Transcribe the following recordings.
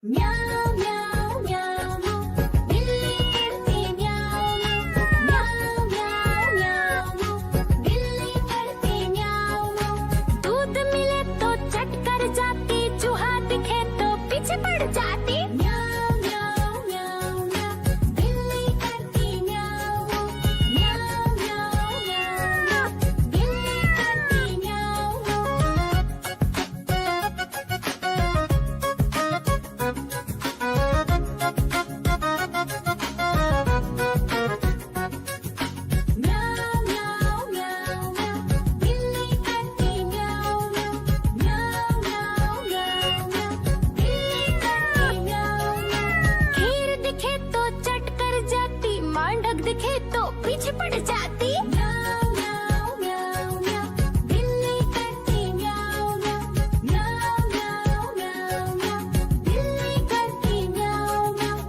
म्याऊं म्याऊं म्याऊं बिल्ली करती म्याऊं म्याऊं म्याऊं म्याऊं बिल्ली करती म्याऊं। दूध मिले तो चट कर जाती, चूहा दिखे तो पीछे पड़ जाती। म्याऊं म्याऊं म्याऊं म्याऊं बिल्ली करती म्याऊं म्याऊं म्याऊं म्याऊं बिल्ली करती म्याऊं। म्याऊं म्याऊं म्याऊं म्याऊं बिल्ली करती म्याऊं म्याऊं म्याऊं म्याऊं म्याऊं बिल्ली करती म्याऊं। खीर दिखे तो चट कर जाती, मांडक दिखे तो पीछे पड़ जाती। म्याऊं म्याऊं म्याऊं म्याऊं बिल्ली करती म्याऊं म्याऊं म्याऊं म्याऊं म्याऊं म्याऊं बिल्ली करती म्याऊं म्याऊं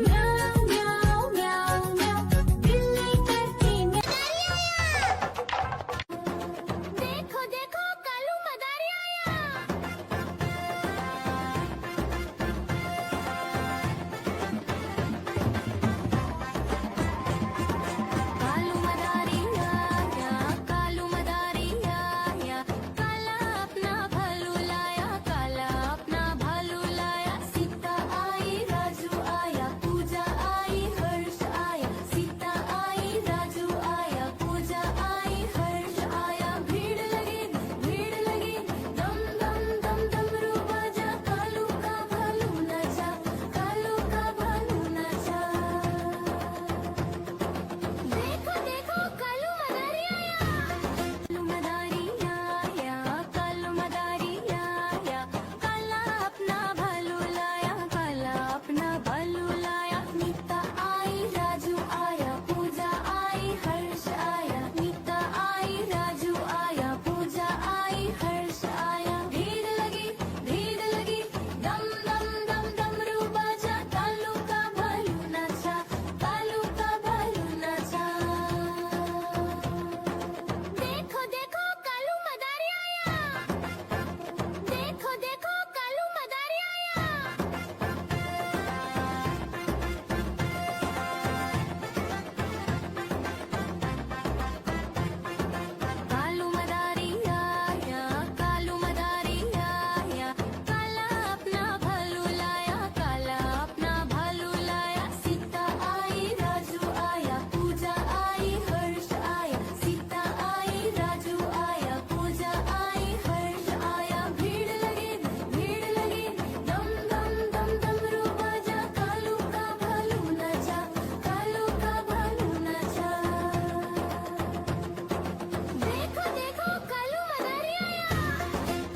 म्याऊं म्याऊं म्याऊं बिल्ली करती म्याऊं। देखो देखो कालू मदारी आया। कालू मदारी आया, कालू मदारी आया, काला अपना भालू लाया, काला अपना भालू लाया। सीता आई राजू आया, पूजा आई हर्ष आया। सीता आई राजू आया, पूजा आई हर्ष आया। भीड़ लगी दम दम दम डमरू बाजा। कालू का भालू नाचा, कालू का भालू नाचा। देखो देखो कालू मदारी आया। कालू मदारी आया, कालू मदारी आया, काला अपना भालू लाया, काला अपना भालू लाया। नीता आई राजू आया, पूजा आई हर्ष आया। नीता आई राजू आया, पूजा आई हर्ष आया। भीड़ लगी दम दम दम डमरू बाजा। कालू का भालू नाचा, कालू का भालू नाचा। देखो देखो कालू मदारी आया। देखो देखो कालू मदारी आया। कालू मदारी आया, कालू मदारी आया, काला अपना भालू लाया, काला अपना भालू लाया। सीता आई राजू आया, पूजा आई हर्ष आया। सीता आई राजू आया, पूजा आई हर्ष आया। भीड़ लगी दम दम दम डमरू बाजा। कालू का भालू नाचा, कालू का भालू नाचा। देखो देखो कालू मदारी आया।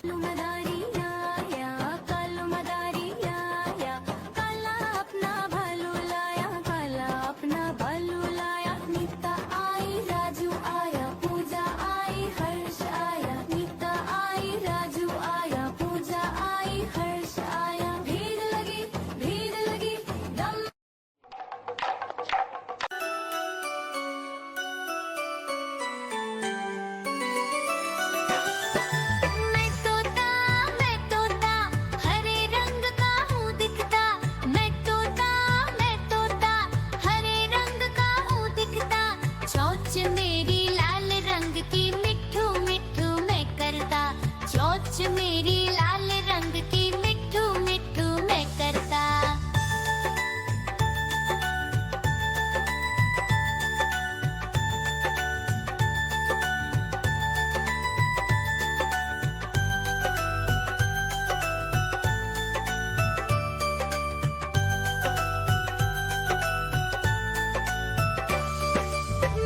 कालू मदारी आया, कालू मदारी आया, काला अपना भालू लाया, काला अपना भालू लाया। नीता आई राजू आया, पूजा आई हर्ष आया। नीता आई राजू आया, पूजा आई हर्ष आया। भीड़ लगी दम। मैं तोता हरे रंग का हूँ दिखता। मैं तोता हरे रंग का हूँ दिखता। चोंच मेरी लाल रंग की मिट्ठू मिट्ठू मैं करता। चोंच मेरी लाल रंग की मिट्ठू मिट्ठू मैं करता।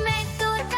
मैं तोता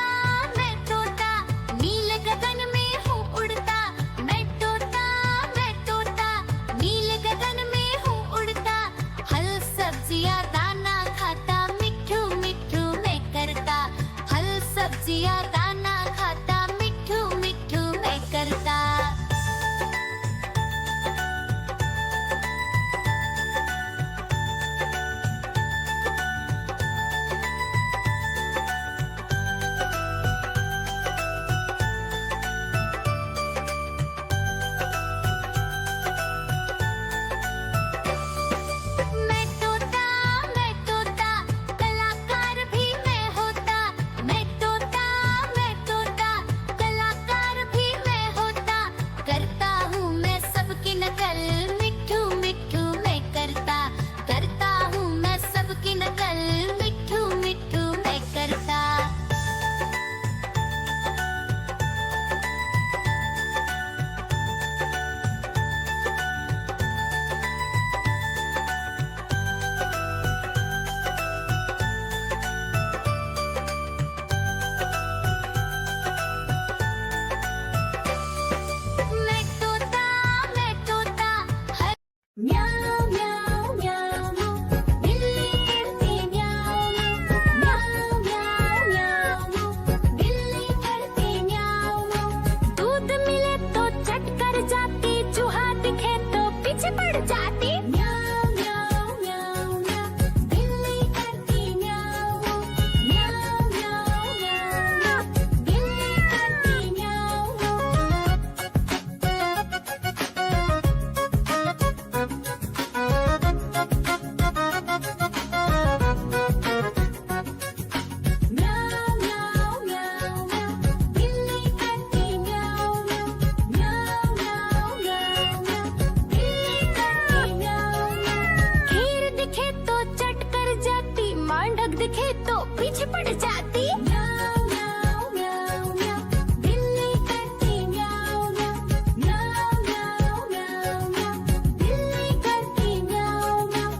पीछे पड़ जाती म्याऊ म्याऊ म्याऊ म्याऊ बिल्ली करती म्याऊ म्याऊ म्याऊ म्याऊ म्याऊ म्याऊ बिल्ली करती म्याऊ म्याऊ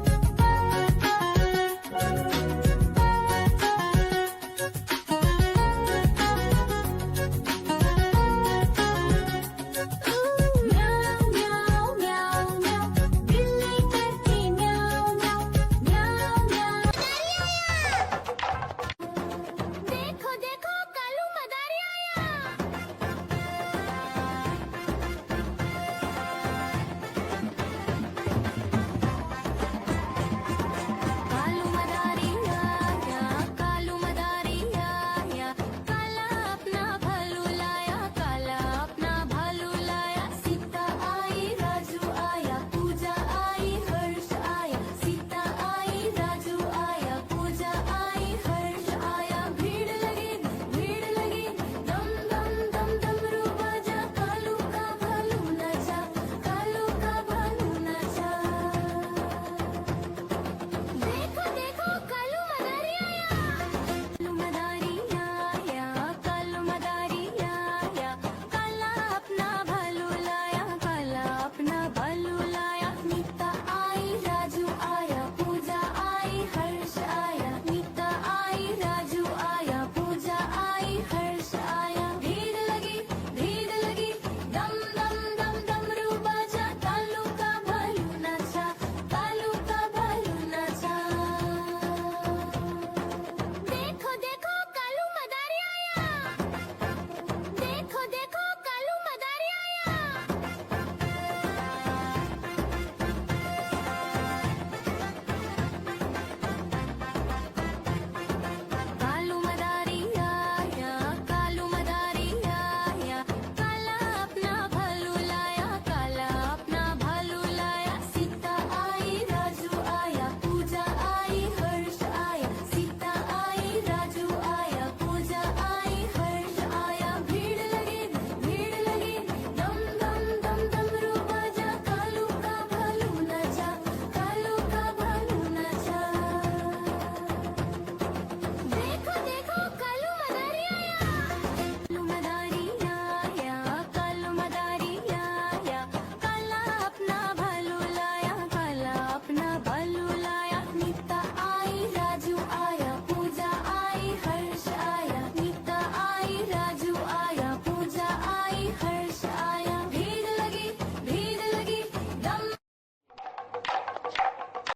म्याऊ म्याऊ म्याऊ बिल्ली करती म्याऊ म्याऊ म्याऊ म्याऊ देखो देखो कालू मदारी आया कालू मदारी आया कालू मदारी आया काला अपना भालू लाया काला अपना भालू लाया सीता आई राजू आया पूजा आई हर्ष आया सीता आई राजू आया पूजा आई हर्ष आया भीड़ लगी दम दम दम डमरू बाजा कालू का भालू नचा कालू का भालू नचा देखो देखो कालू मदारी आया कालू मदारी आया काला अपना भालू लाया काला अपना भालू लाया नीता आई राजू आया पूजा आई हर्ष आया नीता आई राजू आया पूजा आई हर्ष आया भीड़ लगी दम दम दम डमरू बाजा कालू का भालू नचा कालू का भालू नचा देखो देखो कालू मदारी आया देखो देखो कालू मदारी आया कालू मदारी आया कालू मदारी आया काला अपना भालू लाया काला अपना भालू लाया सीता आई राजू आया पूजा आई हर्ष आया सीता आई राजू आया पूजा आई हर्ष आया भीड़ लगी दम दम दम डमरू बाजा कालू का भालू नचा कालू का भालू नचा देखो देखो कालू मदारी आया कालू मदारी आया काला अपना भालू लाया काला अपना भालू लाया नीता आई राजू आया पूजा आई हर्ष